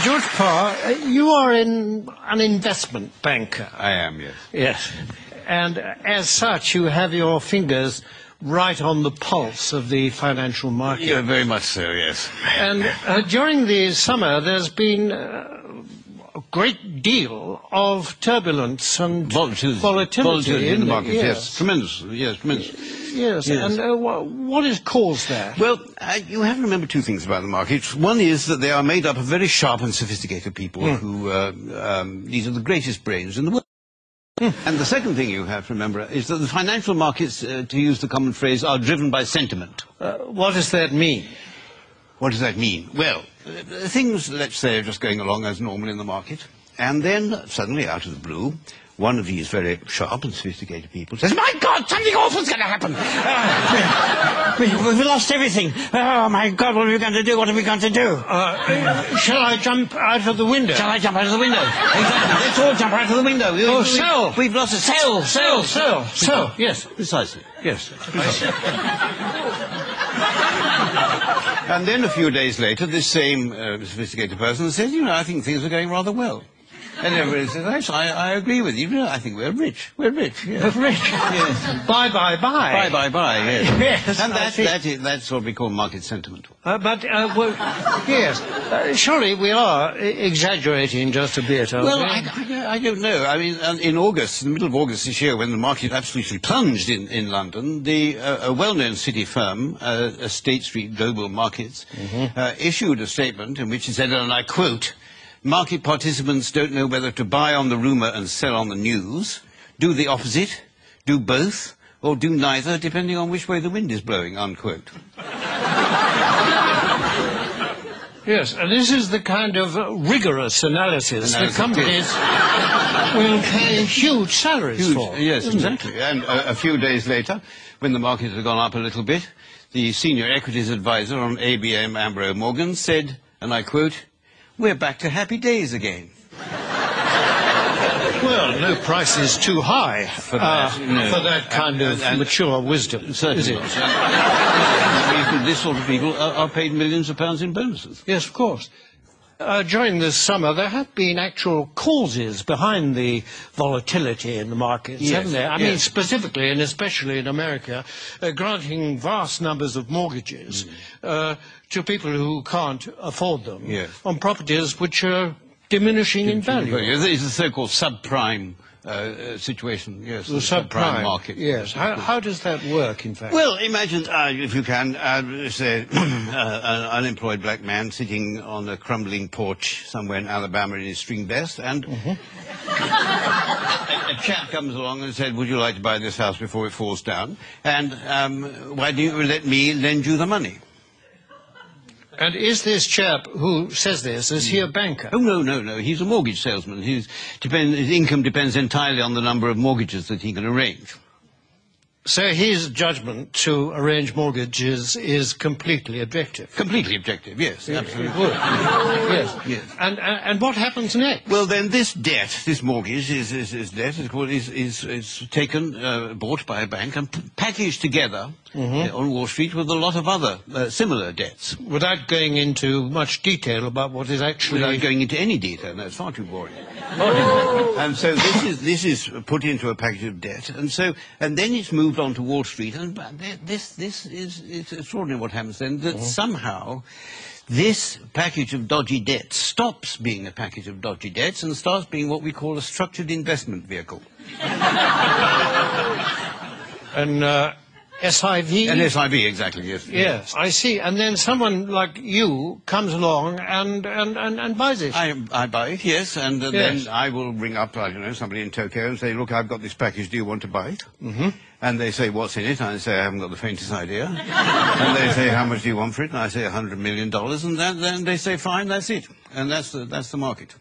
George Parr, you are an investment banker. I am, yes. Yes. And as such, you have your fingers right on the pulse of the financial market. Yeah, very much so, yes. And during the summer, there's been a great deal of turbulence and volatility in the market, yes. Tremendous, yes, tremendous. Yes, and what is caused that? Well, you have to remember two things about the market. One is that they are made up of very sharp and sophisticated people who, these are the greatest brains in the world. And the second thing you have to remember is that the financial markets, to use the common phrase, are driven by sentiment. What does that mean? What does that mean? Well, things, let's say, are just going along as normal in the market, and then, suddenly, out of the blue, one of these very sharp and sophisticated people says, "My God, something awful's going to happen! We've lost everything! Oh, my God, what are we going to do? What are we going to do?" Shall I jump out of the window? Shall I jump out of the window? Exactly. Let's all jump out of the window. Oh, sell! We've lost it. Sell! Yes. Precisely. Yes. And then a few days later, this same sophisticated person says, "You know, I think things are going rather well." And everybody says, "Yes, I agree with you. I think we're rich. We're rich. Yes. Rich. Yes. Bye. Yes. Yes. And that's what we call market sentiment. Yes. Surely we are exaggerating just a bit. Well, I don't know. I mean, in August, in the middle of August this year, when the market absolutely plunged in London, a well-known city firm, State Street Global Markets, issued a statement in which it said, and I quote, "Market participants don't know whether to buy on the rumour and sell on the news, do the opposite, do both, or do neither, depending on which way the wind is blowing," unquote. Yes, and this is the kind of rigorous analysis that companies will pay huge salaries for. Yes, exactly. And a few days later, when the market had gone up a little bit, the senior equities advisor on ABM Ambrose Morgan said, and I quote, "We're back to happy days again." Well, no price is too high for that kind of mature wisdom, is it? This sort of people are paid millions of pounds in bonuses. Yes, of course. During this summer, there have been actual causes behind the volatility in the markets, haven't there? I mean, specifically and especially in America, granting vast numbers of mortgages to people who can't afford them on properties which are diminishing in value. It's the so-called subprime situation, yes. The subprime market. Yes. How does that work, in fact? Well, imagine, if you can, say, an unemployed black man sitting on a crumbling porch somewhere in Alabama in his string vest, and a chap comes along and said, "Would you like to buy this house before it falls down? And why don't you let me lend you the money?" And is this chap who says this, is he a banker? Oh, no. He's a mortgage salesman. His income depends entirely on the number of mortgages that he can arrange. So his judgment to arrange mortgages is completely objective? Completely objective, yes, absolutely. Yes. And what happens next? Well, then this debt, this mortgage, is taken, bought by a bank and packaged together on Wall Street with a lot of other similar debts. Without going into much detail about what is actually... Without going into any detail, no, it's far too boring. And so this is put into a package of debt, and then it's moved on to Wall Street, and this is extraordinary what happens then, that somehow this package of dodgy debts stops being a package of dodgy debts and starts being what we call a structured investment vehicle. And SIV? An SIV, exactly, yes. Yes, I see. And then someone like you comes along and buys it. I buy it, yes, and then I will ring up, I don't know, somebody in Tokyo and say, "Look, I've got this package, do you want to buy it?" And they say, "What's in it?" And I say, "I haven't got the faintest idea." And they say, "How much do you want for it?" And I say, $100 million. And then they say, "Fine, that's it." And that's the market.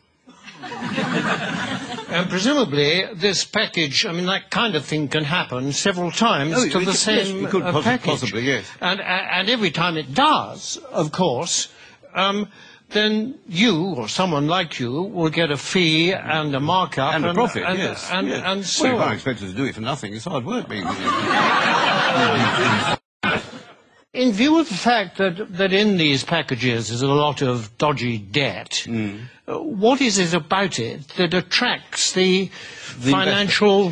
And presumably this package, I mean, that kind of thing can happen several times to the same package. Possibly, yes. And every time it does, of course, then you, or someone like you, will get a fee and a markup. And a profit, yes. And so well, you can't expect us to do it for nothing. It's hard work being In view of the fact that in these packages is a lot of dodgy debt, what is it about it that attracts the financial,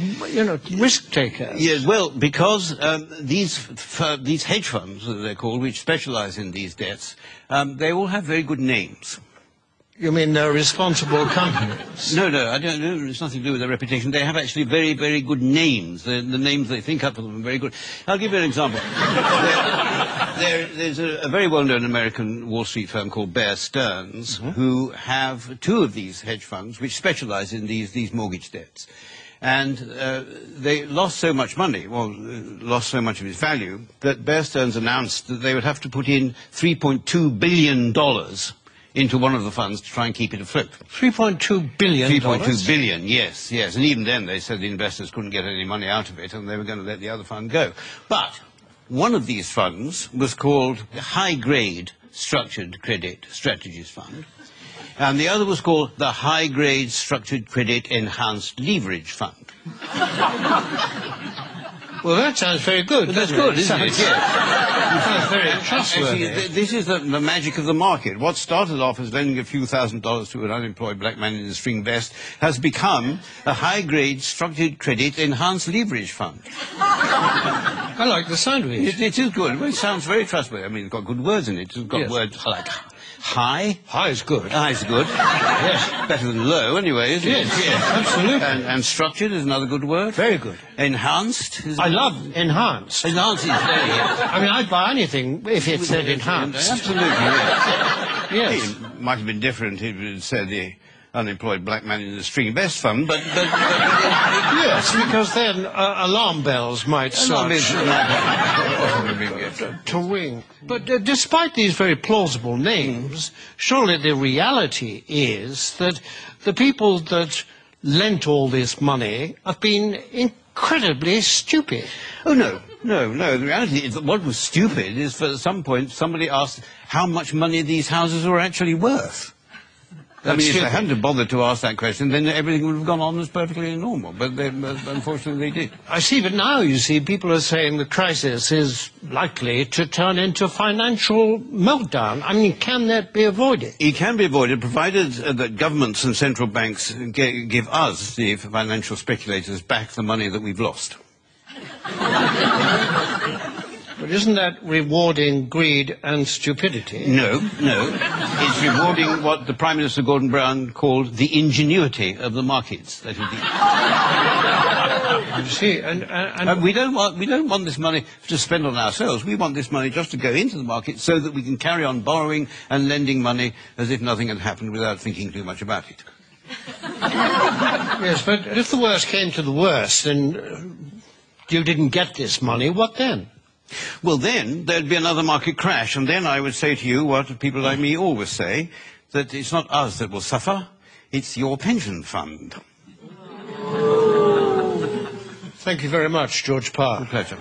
risk takers? Yes, well, because these hedge funds, as they're called, which specialize in these debts, they all have very good names. You mean they're responsible companies? No, I don't know. It's nothing to do with their reputation. They have actually very, very good names. The names they think up for them are very good. I'll give you an example. There's a very well-known American Wall Street firm called Bear Stearns, who have two of these hedge funds which specialize in these mortgage debts. And they lost so much money, lost so much of its value, that Bear Stearns announced that they would have to put in $3.2 billion into one of the funds to try and keep it afloat. $3.2 billion? $3.2 billion, yes. And even then they said the investors couldn't get any money out of it and they were going to let the other fund go. But one of these funds was called the High Grade Structured Credit Strategies Fund, and the other was called the High Grade Structured Credit Enhanced Leverage Fund. Well, that sounds very good. That's good, isn't it? It sounds very trustworthy. Actually, this is the magic of the market. What started off as lending a few $1,000s to an unemployed black man in a string vest has become a high-grade structured credit enhanced leverage fund. I like the sound of it. It is good. Well, it sounds very trustworthy. I mean, it's got good words in it. It's got words like high. High is good. High is good. Yes. Better than low, anyway, isn't it? Yes, absolutely. And structured is another good word. Very good. Enhanced is... I love enhanced. Enhanced is very good. I mean, I'd buy anything if it said enhanced. Absolutely, yes. Yes. It might have been different if it said the unemployed black man in the string vest fund, but yes, because then alarm bells might start to ring. But despite these very plausible names, surely the reality is that the people that lent all this money have been incredibly stupid. Oh, no. The reality is that what was stupid is for at some point somebody asked how much money these houses were actually worth. I mean, if they hadn't bothered to ask that question, then everything would have gone on as perfectly normal. But unfortunately, they did. I see, but now, you see, people are saying the crisis is likely to turn into financial meltdown. I mean, can that be avoided? It can be avoided, provided that governments and central banks give us, the financial speculators, back the money that we've lost. But isn't that rewarding greed and stupidity? No. It's rewarding what the Prime Minister Gordon Brown called the ingenuity of the markets. That you see, and we don't want this money to spend on ourselves. We want this money just to go into the market so that we can carry on borrowing and lending money as if nothing had happened without thinking too much about it. Yes, but if the worst came to the worst and you didn't get this money, what then? Well, then there'd be another market crash, and then I would say to you what people like me always say, that it's not us that will suffer, it's your pension fund. Thank you very much, George Parr. A pleasure.